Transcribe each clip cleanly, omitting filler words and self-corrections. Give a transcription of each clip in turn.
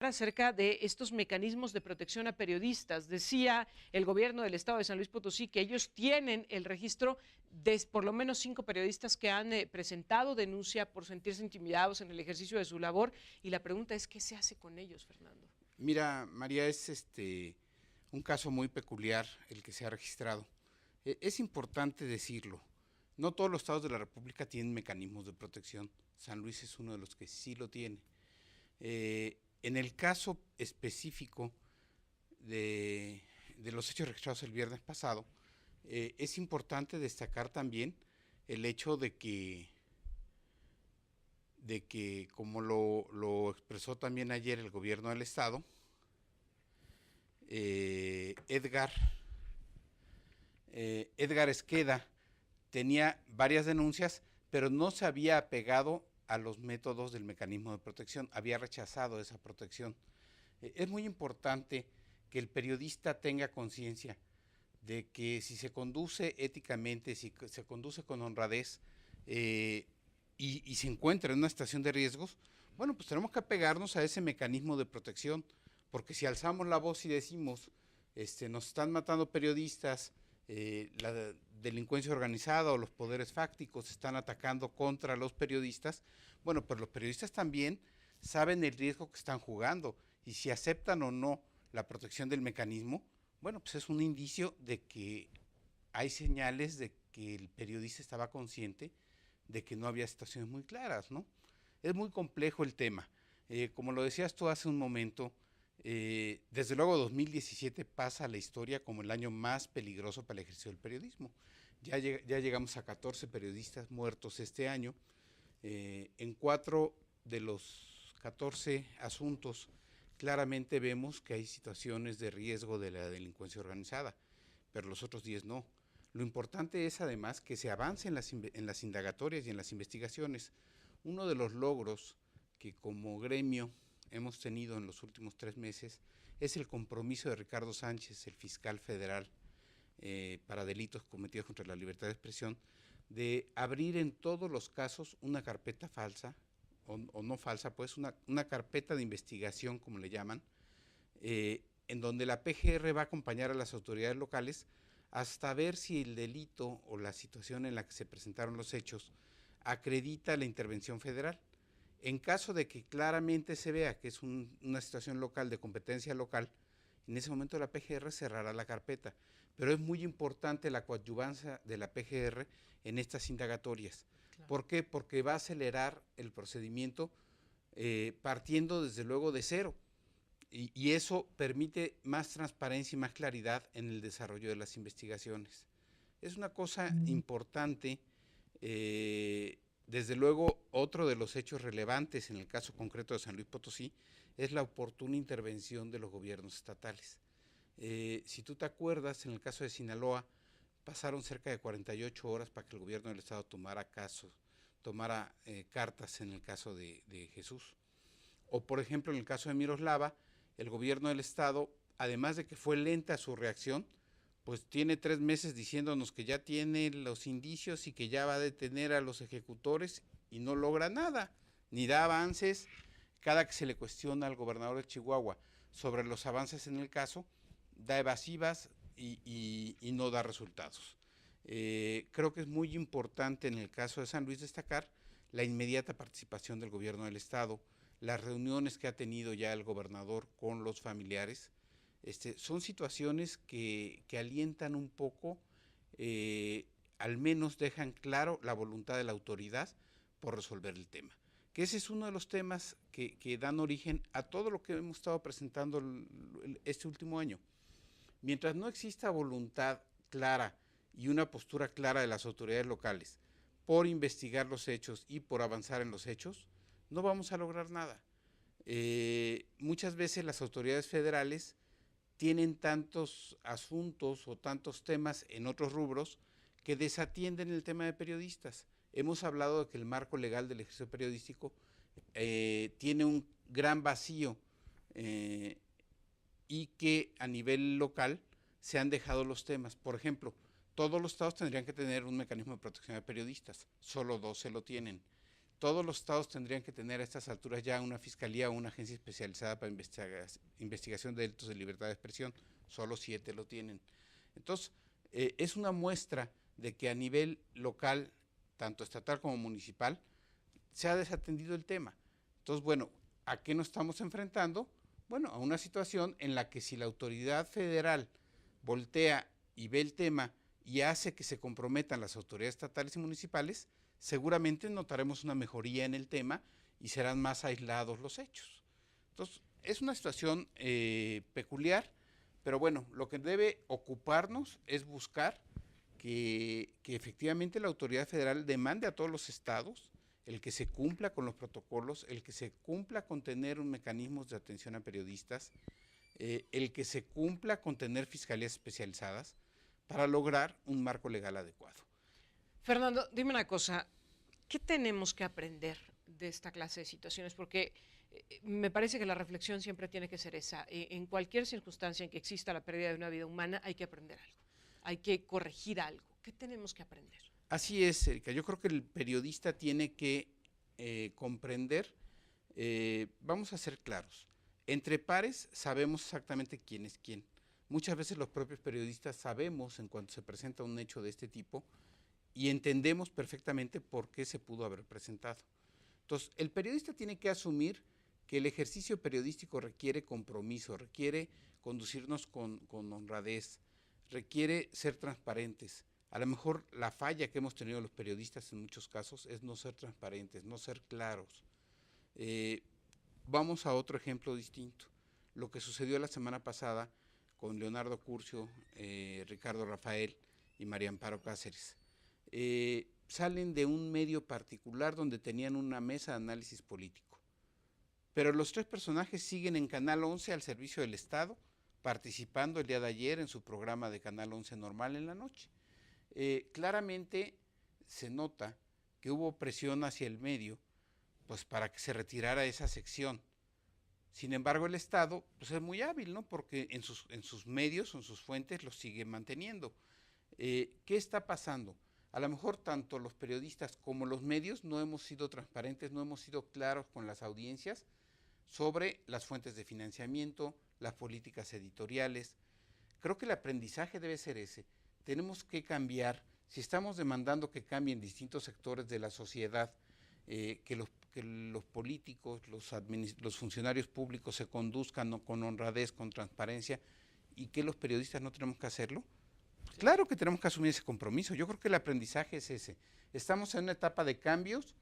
acerca de estos mecanismos de protección a periodistas. Decía el gobierno del estado de San Luis Potosí que ellos tienen el registro de por lo menos 5 periodistas que han presentado denuncia por sentirse intimidados en el ejercicio de su labor, y la pregunta es, ¿qué se hace con ellos, Fernando? Mira, María, es un caso muy peculiar el que se ha registrado. Es importante decirlo. No todos los estados de la República tienen mecanismos de protección. San Luis es uno de los que sí lo tiene. En el caso específico de los hechos registrados el viernes pasado, es importante destacar también el hecho de que como lo expresó también ayer el gobierno del estado, Edgar Esqueda tenía varias denuncias, pero no se había apegado a los métodos del mecanismo de protección, había rechazado esa protección. Es muy importante que el periodista tenga conciencia de que si se conduce éticamente, si se conduce con honradez y se encuentra en una situación de riesgos, bueno, pues tenemos que apegarnos a ese mecanismo de protección, porque si alzamos la voz y decimos, nos están matando periodistas, la delincuencia organizada o los poderes fácticos están atacando contra los periodistas, bueno, pues los periodistas también saben el riesgo que están jugando, y si aceptan o no la protección del mecanismo, bueno, pues es un indicio de que hay señales de que el periodista estaba consciente de que no había situaciones muy claras, ¿no? Es muy complejo el tema. Como lo decías tú hace un momento, desde luego 2017 pasa a la historia como el año más peligroso para el ejercicio del periodismo. Ya llegamos a 14 periodistas muertos este año. En 4 de los 14 asuntos claramente vemos que hay situaciones de riesgo de la delincuencia organizada, pero los otros 10 no. Lo importante es además que se avance en las indagatorias y en las investigaciones. Uno de los logros que como gremio hemos tenido en los últimos 3 meses es el compromiso de Ricardo Sánchez, el fiscal federal para delitos cometidos contra la libertad de expresión, de abrir en todos los casos una carpeta falsa, o no falsa, pues una carpeta de investigación, como le llaman, en donde la PGR va a acompañar a las autoridades locales hasta ver si el delito o la situación en la que se presentaron los hechos acredita la intervención federal. En caso de que claramente se vea que es una situación local, de competencia local, en ese momento la PGR cerrará la carpeta. Pero es muy importante la coadyuvancia de la PGR en estas indagatorias. Claro. ¿Por qué? Porque va a acelerar el procedimiento partiendo desde luego de cero. Y eso permite más transparencia y más claridad en el desarrollo de las investigaciones. Es una cosa importante. Desde luego, otro de los hechos relevantes en el caso concreto de San Luis Potosí es la oportuna intervención de los gobiernos estatales. Si tú te acuerdas, en el caso de Sinaloa, pasaron cerca de 48 horas para que el gobierno del estado tomara cartas en el caso de Jesús. O por ejemplo, en el caso de Miroslava, el gobierno del estado, además de que fue lenta su reacción, pues tiene 3 meses diciéndonos que ya tiene los indicios y que ya va a detener a los ejecutores, y no logra nada, ni da avances. Cada que se le cuestiona al gobernador de Chihuahua sobre los avances en el caso, da evasivas y no da resultados. Creo que es muy importante en el caso de San Luis destacar la inmediata participación del gobierno del estado, las reuniones que ha tenido ya el gobernador con los familiares. Son situaciones que alientan un poco, al menos dejan claro la voluntad de la autoridad por resolver el tema. Que ese es uno de los temas que dan origen a todo lo que hemos estado presentando este último año. Mientras no exista voluntad clara y una postura clara de las autoridades locales por investigar los hechos y por avanzar en los hechos, no vamos a lograr nada. Muchas veces las autoridades federales tienen tantos asuntos o tantos temas en otros rubros que desatienden el tema de periodistas. Hemos hablado de que el marco legal del ejercicio periodístico tiene un gran vacío y que a nivel local se han dejado los temas. Por ejemplo, todos los estados tendrían que tener un mecanismo de protección de periodistas, solo 12 lo tienen. todos los estados tendrían que tener a estas alturas ya una fiscalía o una agencia especializada para investigación de delitos de libertad de expresión. Solo 7 lo tienen. Entonces, es una muestra de que a nivel local, tanto estatal como municipal, se ha desatendido el tema. Entonces, bueno, ¿a qué nos estamos enfrentando? Bueno, a una situación en la que si la autoridad federal voltea y ve el tema y hace que se comprometan las autoridades estatales y municipales, seguramente notaremos una mejoría en el tema y serán más aislados los hechos. Entonces, es una situación peculiar, pero bueno, lo que debe ocuparnos es buscar que efectivamente la autoridad federal demande a todos los estados el que se cumpla con los protocolos, el que se cumpla con tener un mecanismo de atención a periodistas, el que se cumpla con tener fiscalías especializadas para lograr un marco legal adecuado. Fernando, dime una cosa, ¿qué tenemos que aprender de esta clase de situaciones? Porque me parece que la reflexión siempre tiene que ser esa. En cualquier circunstancia en que exista la pérdida de una vida humana, hay que aprender algo, hay que corregir algo. ¿Qué tenemos que aprender? Así es, Erika. Yo creo que el periodista tiene que comprender, vamos a ser claros, entre pares sabemos exactamente quién es quién. Muchas veces los propios periodistas sabemos en cuanto se presenta un hecho de este tipo y entendemos perfectamente por qué se pudo haber presentado. Entonces, el periodista tiene que asumir que el ejercicio periodístico requiere compromiso, requiere conducirnos con honradez, requiere ser transparentes. A lo mejor la falla que hemos tenido los periodistas en muchos casos es no ser transparentes, no ser claros. Vamos a otro ejemplo distinto. Lo que sucedió la semana pasada con Leonardo Curcio, Ricardo Rafael y María Amparo Cáceres. Salen de un medio particular donde tenían una mesa de análisis político. Pero los 3 personajes siguen en Canal 11 al servicio del Estado, participando el día de ayer en su programa de Canal 11 normal en la noche. Claramente se nota que hubo presión hacia el medio pues para que se retirara esa sección. Sin embargo, el Estado pues, es muy hábil, ¿no? Porque en sus medios, en sus fuentes, los sigue manteniendo. ¿Qué está pasando? A lo mejor tanto los periodistas como los medios no hemos sido transparentes, no hemos sido claros con las audiencias sobre las fuentes de financiamiento, las políticas editoriales. Creo que el aprendizaje debe ser ese. Tenemos que cambiar, si estamos demandando que cambien distintos sectores de la sociedad, que los políticos, los funcionarios públicos se conduzcan con honradez, con transparencia, y que los periodistas no tenemos que hacerlo. Sí. Claro que tenemos que asumir ese compromiso. Yo creo que el aprendizaje es ese. Estamos en una etapa de cambios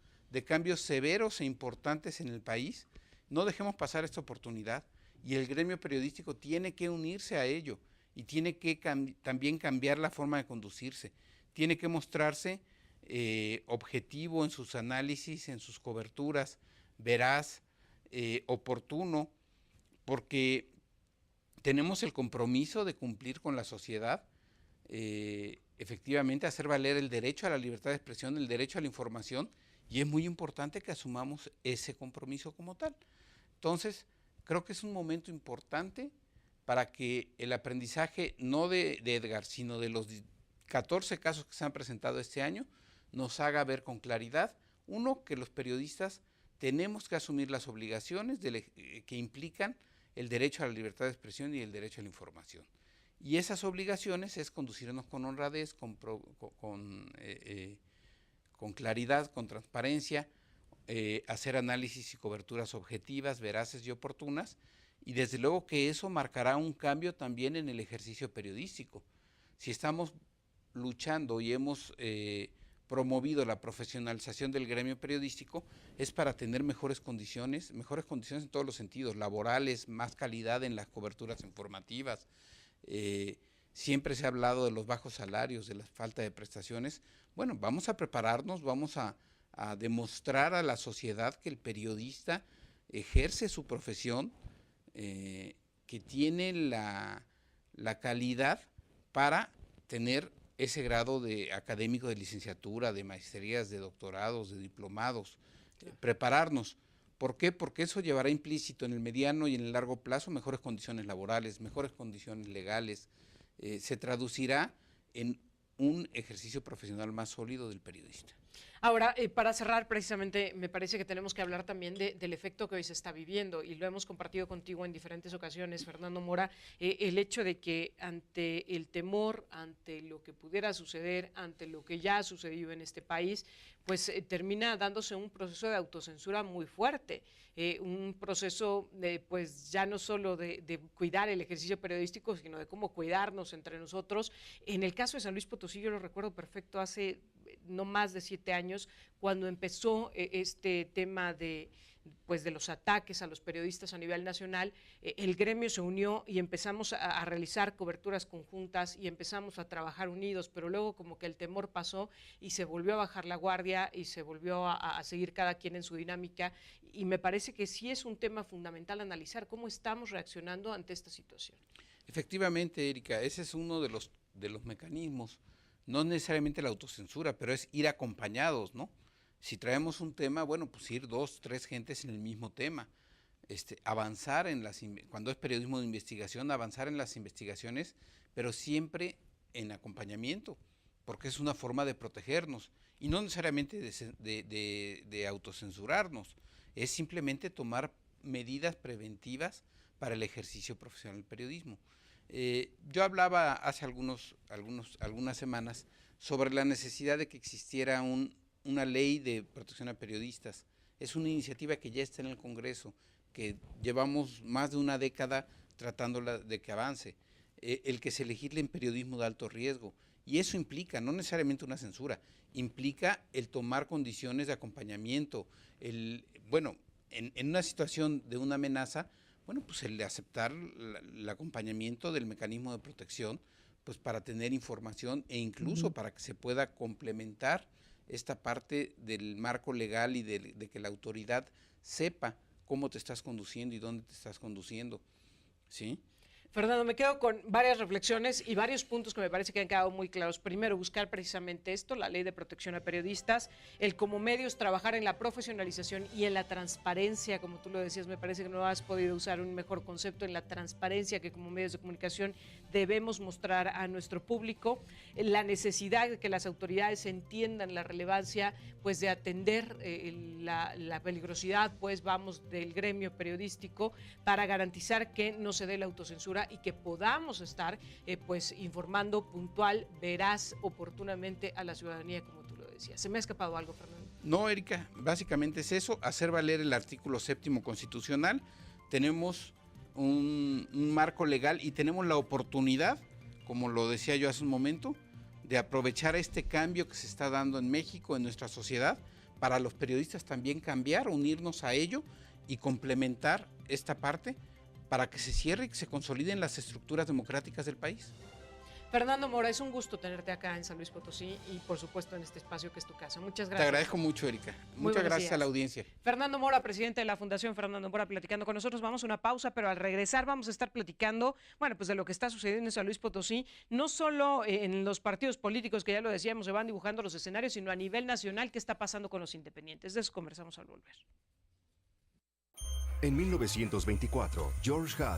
severos e importantes en el país. No dejemos pasar esta oportunidad y el gremio periodístico tiene que unirse a ello. Y tiene que también cambiar la forma de conducirse, tiene que mostrarse objetivo en sus análisis, en sus coberturas, veraz, oportuno, porque tenemos el compromiso de cumplir con la sociedad, efectivamente hacer valer el derecho a la libertad de expresión, el derecho a la información, y es muy importante que asumamos ese compromiso como tal. Entonces, creo que es un momento importante para que el aprendizaje, no de Edgar, sino de los 14 casos que se han presentado este año, nos haga ver con claridad, uno, que los periodistas tenemos que asumir las obligaciones que implican el derecho a la libertad de expresión y el derecho a la información. Y esas obligaciones es conducirnos con honradez, con claridad, con transparencia, hacer análisis y coberturas objetivas, veraces y oportunas, y desde luego que eso marcará un cambio también en el ejercicio periodístico. Si estamos luchando y hemos promovido la profesionalización del gremio periodístico, es para tener mejores condiciones en todos los sentidos, laborales, más calidad en las coberturas informativas. Siempre se ha hablado de los bajos salarios, de la falta de prestaciones. Bueno, vamos a prepararnos, vamos a demostrar a la sociedad que el periodista ejerce su profesión, que tiene la calidad para tener ese grado de académico de licenciatura, de maestrías, de doctorados, de diplomados, prepararnos. ¿Por qué? Porque eso llevará implícito en el mediano y en el largo plazo mejores condiciones laborales, mejores condiciones legales, se traducirá en un ejercicio profesional más sólido del periodista. Ahora, para cerrar, precisamente, me parece que tenemos que hablar también del efecto que hoy se está viviendo, y lo hemos compartido contigo en diferentes ocasiones, Fernando Mora, el hecho de que ante el temor, ante lo que pudiera suceder, ante lo que ya ha sucedido en este país, pues termina dándose un proceso de autocensura muy fuerte, un proceso pues ya no solo de cuidar el ejercicio periodístico, sino de cómo cuidarnos entre nosotros. En el caso de San Luis Potosí, yo lo recuerdo perfecto, hace no más de 7 años, cuando empezó este tema pues de los ataques a los periodistas a nivel nacional, el gremio se unió y empezamos a realizar coberturas conjuntas y empezamos a trabajar unidos, pero luego como que el temor pasó y se volvió a bajar la guardia y se volvió a seguir cada quien en su dinámica, y me parece que sí es un tema fundamental analizar cómo estamos reaccionando ante esta situación. Efectivamente, Erika, ese es uno de los mecanismos, no necesariamente la autocensura, pero es ir acompañados, ¿no? Si traemos un tema, bueno, pues ir 2, 3 gentes en el mismo tema, avanzar cuando es periodismo de investigación, avanzar en las investigaciones, pero siempre en acompañamiento, porque es una forma de protegernos, y no necesariamente de autocensurarnos, es simplemente tomar medidas preventivas para el ejercicio profesional del periodismo. Yo hablaba hace algunas semanas sobre la necesidad de que existiera una ley de protección a periodistas. Es una iniciativa que ya está en el Congreso, que llevamos más de una década tratándola de que avance. El que se legisle en periodismo de alto riesgo, y eso implica no necesariamente una censura, implica el tomar condiciones de acompañamiento, en una situación de una amenaza, bueno, pues el de aceptar el acompañamiento del mecanismo de protección, pues para tener información e incluso para que se pueda complementar esta parte del marco legal y de que la autoridad sepa cómo te estás conduciendo y dónde te estás conduciendo, ¿sí? Fernando, me quedo con varias reflexiones y varios puntos que me parece que han quedado muy claros. Primero, buscar precisamente esto, la ley de protección a periodistas, el como medios trabajar en la profesionalización y en la transparencia, como tú lo decías, me parece que no has podido usar un mejor concepto, en la transparencia que como medios de comunicación debemos mostrar a nuestro público, la necesidad de que las autoridades entiendan la relevancia pues de atender la peligrosidad, pues vamos, del gremio periodístico para garantizar que no se dé la autocensura y que podamos estar pues informando puntual, veraz, oportunamente a la ciudadanía, como tú lo decías. ¿Se me ha escapado algo, Fernando? No, Erika, básicamente es eso, hacer valer el artículo 7º constitucional. Tenemos un marco legal y tenemos la oportunidad, como lo decía yo hace un momento, de aprovechar este cambio que se está dando en México, en nuestra sociedad, para los periodistas también cambiar, unirnos a ello y complementar esta parte para que se cierre y que se consoliden las estructuras democráticas del país. Fernando Mora, es un gusto tenerte acá en San Luis Potosí y por supuesto en este espacio que es tu casa. Muchas gracias. Te agradezco mucho, Erika. Muchas gracias a la audiencia. Fernando Mora, presidente de la Fundación Fernando Mora, platicando con nosotros. Vamos a una pausa, pero al regresar vamos a estar platicando, bueno, pues de lo que está sucediendo en San Luis Potosí, no solo en los partidos políticos, que ya lo decíamos, se van dibujando los escenarios, sino a nivel nacional, qué está pasando con los independientes. De eso conversamos al volver. En 1924, George Hutt